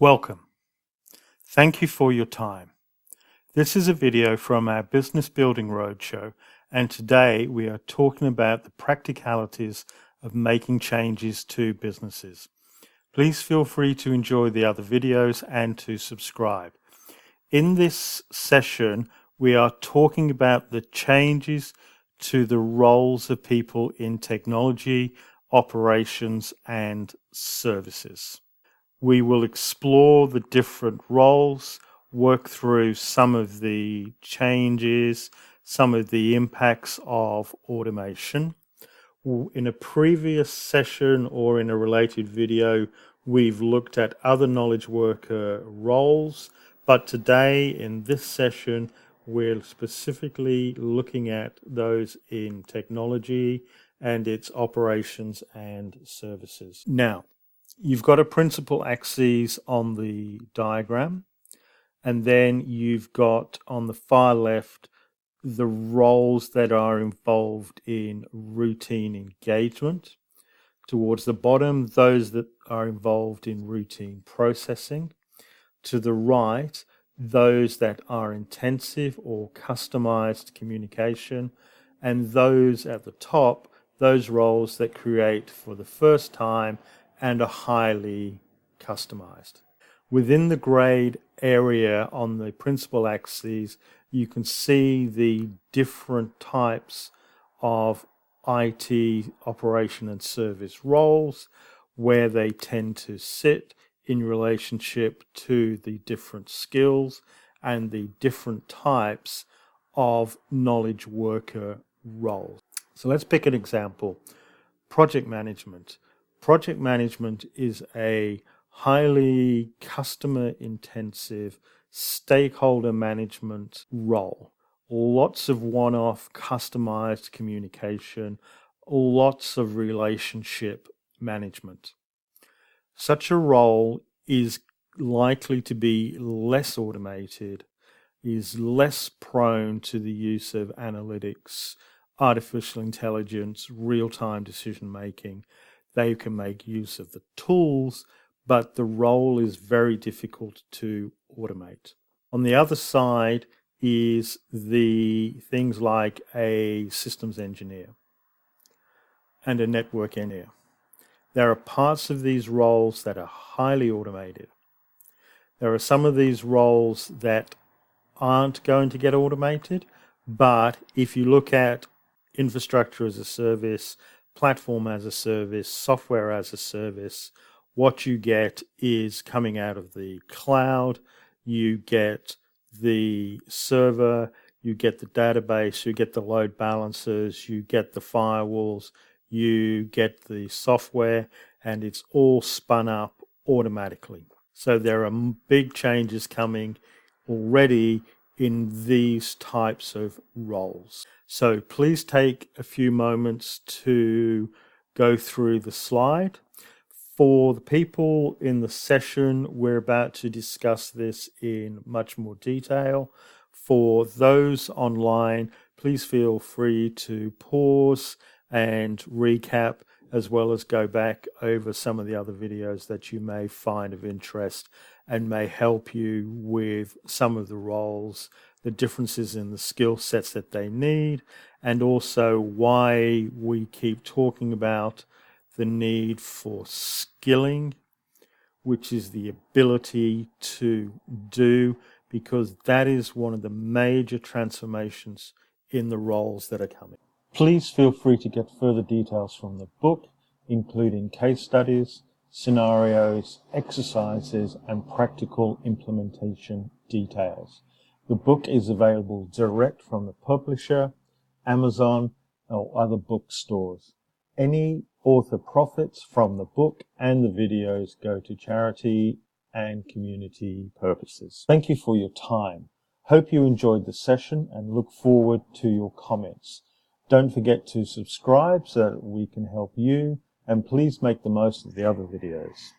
Welcome. Thank you for your time. This is a video from our Business Building Roadshow, and today we are talking about the practicalities of making changes to businesses. Please feel free to enjoy the other videos and to subscribe. In this session, we are talking about the changes to the roles of people in technology, operations, and services. We will explore the different roles, work through some of the changes, some of the impacts of automation. In a previous session or in a related video, we've looked at other knowledge worker roles, but today in this session, we're specifically looking at those in technology and its operations and services. Now, you've got a principal axis on the diagram, and then you've got on the far left the roles that are involved in routine engagement. Towards the bottom, those that are involved in routine processing. To the right, those that are intensive or customized communication, and those at the top, those roles that create for the first time and are highly customized. Within the grayed area on the principal axes, you can see the different types of IT operation and service roles, where they tend to sit in relationship to the different skills and the different types of knowledge worker roles. So let's pick an example. Project management. Project management is a highly customer-intensive stakeholder management role. Lots of one-off customized communication, lots of relationship management. Such a role is likely to be less automated, is less prone to the use of analytics, artificial intelligence, real-time decision-making. They can make use of the tools, but the role is very difficult to automate. On the other side is the things like a systems engineer and a network engineer. There are parts of these roles that are highly automated. There are some of these roles that aren't going to get automated, but if you look at infrastructure as a service, platform as a service, software as a service, what you get is coming out of the cloud. You get the server, you get the database, you get the load balancers, you get the firewalls, you get the software, and it's all spun up automatically. So there are big changes coming already in these types of roles. So please take a few moments to go through the slide. For the people in the session, we're about to discuss this in much more detail. For those online, please feel free to pause and recap, as well as go back over some of the other videos that you may find of interest and may help you with some of the roles, the differences in the skill sets that they need, and also why we keep talking about the need for skilling, which is the ability to do, because that is one of the major transformations in the roles that are coming. Please feel free to get further details from the book, including case studies, scenarios, exercises, and practical implementation details. The book is available direct from the publisher, Amazon, or other bookstores. Any author profits from the book and the videos go to charity and community purposes. Thank you for your time. Hope you enjoyed the session and look forward to your comments. Don't forget to subscribe so that we can help you, and please make the most of the other videos.